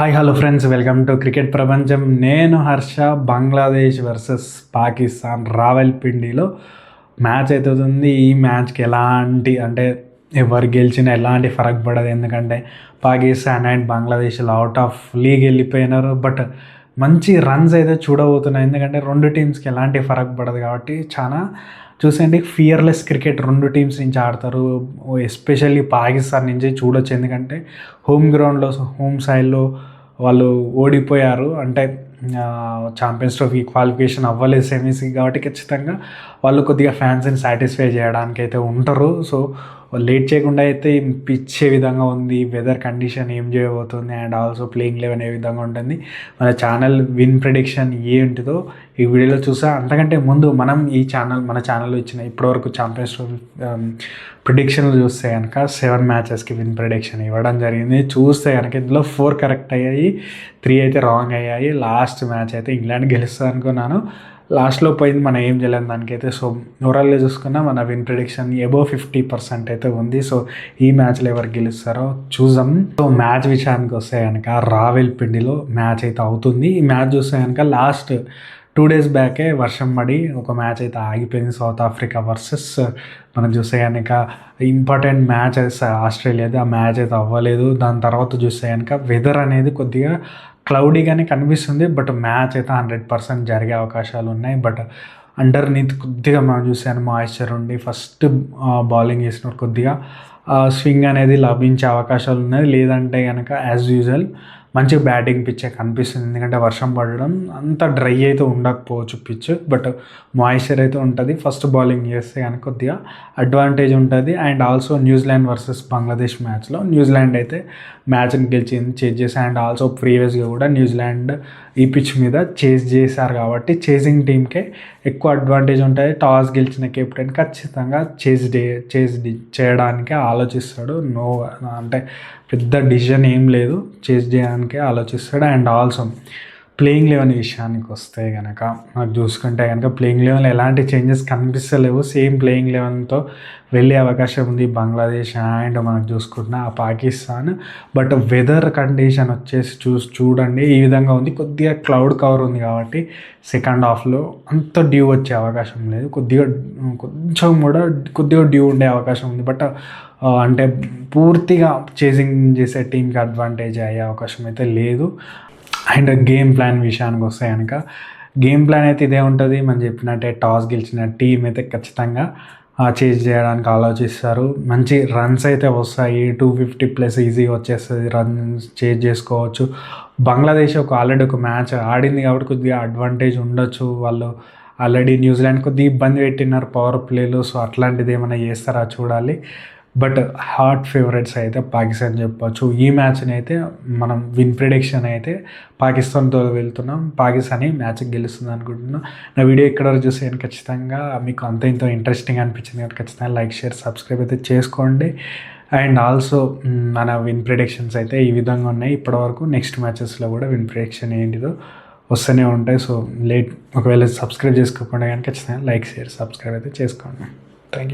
Hi hello friends, welcome to cricket ప్రపంచం. నేను Harsha. Bangladesh versus Pakistan రావల్పిండిలో match అవుతుంది. ఈ మ్యాచ్కి ఎలాంటి ఎవరు గెలిచినా ఎలాంటి ఫరక్ పడదు, ఎందుకంటే Pakistan and Bangladesh out of league వెళ్ళిపోయినారు. బట్ మంచి రన్స్ అయితే చూడబోతున్నాయి, ఎందుకంటే రెండు టీమ్స్కి ఎలాంటి ఫరక్ పడదు కాబట్టి చాలా చూసండి. ఫియర్లెస్ క్రికెట్ రెండు టీమ్స్ నుంచి ఆడతారు. ఎస్పెషల్లీ పాకిస్తాన్ నుంచి చూడొచ్చు, ఎందుకంటే హోమ్ గ్రౌండ్లో హోమ్ సైడ్లో వాళ్ళు ఓడిపోయారు. ఛాంపియన్స్ ట్రోఫీ క్వాలిఫికేషన్ అవ్వలేదు సెమీస్కి, కాబట్టి ఖచ్చితంగా వాళ్ళు కొద్దిగా ఫ్యాన్స్ని సాటిస్ఫై చేయడానికి అయితే ఉంటారు. సో లేట్ చేయకుండా అయితే పిచ్చే విధంగా ఉంది, వెదర్ కండిషన్ ఏం చేయబోతుంది అండ్ ఆల్సో ప్లేయింగ్ 11 ఏ విధంగా ఉంటుంది, మన ఛానల్ విన్ ప్రెడిక్షన్ ఏంటిదో ఈ వీడియోలో చూసా. అంతకంటే ముందు మనం మన ఛానల్లో ఇచ్చిన ఇప్పటివరకు ఛాంపియన్స్ ట్రోఫీ ప్రిడిక్షన్లు చూస్తే కనుక 7 మ్యాచెస్కి విన్ ప్రిడిక్షన్ ఇవ్వడం జరిగింది. చూస్తే కనుక ఇందులో 4 కరెక్ట్ అయ్యాయి, 3 అయితే రాంగ్ అయ్యాయి. లాస్ట్ మ్యాచ్ అయితే ఇంగ్లాండ్ గెలుస్తుంది అనుకున్నాను, లాస్ట్లో పోయింది, మనం ఏం చేయలేము దానికైతే. సో ఓవరాల్గా చూసుకున్నా మన విన్ ప్రిడిక్షన్ అబోవ్ 50% అయితే ఉంది. సో ఈ మ్యాచ్లో ఎవరు గెలుస్తారో చూద్దాం. సో మ్యాచ్ విషయానికి వస్తే కనుక రావల్పిండిలో మ్యాచ్ అయితే అవుతుంది. ఈ మ్యాచ్ చూస్తే కనుక లాస్ట్ 2 days బ్యాకే వర్షం పడి ఒక మ్యాచ్ అయితే ఆగిపోయింది, సౌత్ ఆఫ్రికా వర్సెస్. మనం చూస్తే కనుక ఇంపార్టెంట్ మ్యాచ్ ఆస్ట్రేలియాది, ఆ మ్యాచ్ అయితే అవ్వలేదు. దాని తర్వాత చూస్తే కనుక వెదర్ అనేది కొద్దిగా క్లౌడీగానే కనిపిస్తుంది, బట్ మ్యాచ్ అయితే 100% జరిగే అవకాశాలు ఉన్నాయి. బట్ అండర్నీత్ కొద్దిగా మనం చూసాను మాయిశ్చర్ ఉండి ఫస్ట్ బౌలింగ్ చేసినప్పుడు కొద్దిగా స్వింగ్ అనేది లభించే అవకాశాలు ఉన్నాయి. లేదంటే కనుక యాజ్ యూజువల్ మంచి బ్యాటింగ్ పిచ్చే కనిపిస్తుంది, ఎందుకంటే వర్షం పడడం అంత డ్రై అయితే ఉండకపోవచ్చు పిచ్, బట్ మాయిశ్చర్ అయితే ఉంటుంది. ఫస్ట్ బౌలింగ్ చేస్తే కనుక కొద్దిగా అడ్వాంటేజ్ ఉంటుంది. And also New Zealand versus Bangladesh మ్యాచ్లో న్యూజిలాండ్ అయితే మ్యాచ్ని చేజ్ చేసి, అండ్ ఆల్సో ప్రీవియస్గా కూడా న్యూజిలాండ్ ఈ పిచ్ మీద చేజ్ చేశారు, కాబట్టి చేజింగ్ టీంకే ఎక్కువ అడ్వాంటేజ్ ఉంటుంది. టాస్ గెలిచిన కెప్టెన్ ఖచ్చితంగా చేజ్ చేయడానికే ఆలోచిస్తాడు. పెద్ద డిసిజన్ ఏం లేదు, చేజ్ చేయడానికే ఆలోచిస్తాడు. అండ్ ఆల్సో ప్లేయింగ్ 11 విషయానికి వస్తే కనుక మనకు చూసుకుంటే కనుక ప్లేయింగ్ 11 ఎలాంటి చేంజెస్ కనిపిస్తలేవు, సేమ్ ప్లేయింగ్ 11తో వెళ్ళే అవకాశం ఉంది బంగ్లాదేశ్ అండ్ మనకు చూసుకుంటున్న పాకిస్తాన్. బట్ వెదర్ కండిషన్ వచ్చేసి చూడండి ఈ విధంగా ఉంది, కొద్దిగా క్లౌడ్ కవర్ ఉంది, కాబట్టి సెకండ్ హాఫ్లో అంత డ్యూ వచ్చే అవకాశం లేదు, కొద్దిగా డ్యూ ఉండే అవకాశం ఉంది. బట్ పూర్తిగా చేజింగ్ చేసే టీంకి అడ్వాంటేజ్ అయ్యే అవకాశం అయితే లేదు. అండ్ గేమ్ ప్లాన్ విషయానికి వస్తే కనుక గేమ్ ప్లాన్ అయితే ఇదే ఉంటుంది. మనం చెప్పినట్టే టాస్ గెలిచిన టీం అయితే ఖచ్చితంగా చేజ్ చేయడానికి ఆలోచిస్తారు. మంచి రన్స్ అయితే వస్తాయి, 250+ ఈజీగా వచ్చేస్తుంది, రన్స్ చేజ్ చేసుకోవచ్చు. బంగ్లాదేశ్ ఆల్రెడీ ఒక మ్యాచ్ ఆడింది కాబట్టి కొద్దిగా అడ్వాంటేజ్ ఉండొచ్చు. వాళ్ళు ఆల్రెడీ న్యూజిలాండ్ కొద్దిగా ఇబ్బంది పెట్టినారు పవర్ ప్లేలో, సో అట్లాంటిది ఏమైనా చేస్తారా చూడాలి. బట్ హాట్ ఫేవరెట్స్ అయితే పాకిస్తాన్ చెప్పచ్చు. ఈ మ్యాచ్ని అయితే మనం విన్ ప్రిడిక్షన్ అయితే పాకిస్తాన్తో వెళ్తున్నాం, పాకిస్తాన్ మ్యాచ్కి గెలుస్తుంది అనుకుంటున్నాం. నా వీడియో ఇక్కడ వరకు చూస్తే ఖచ్చితంగా మీకు ఇంత ఇంట్రెస్టింగ్ అనిపించింది కాబట్టి ఖచ్చితంగా లైక్, షేర్, సబ్స్క్రైబ్ అయితే చేసుకోండి. అండ్ ఆల్సో మన విన్ ప్రిడిక్షన్స్ అయితే ఈ విధంగా ఉన్నాయి ఇప్పటివరకు. నెక్స్ట్ మ్యాచెస్లో కూడా విన్ ప్రిడిక్షన్ ఏంటిదో వస్తూనే ఉంటాయి. సో ఒకవేళ సబ్స్క్రైబ్ చేసుకోకుండా కానీ ఖచ్చితంగా లైక్, షేర్, సబ్స్క్రైబ్ అయితే చేసుకోండి. Thank you.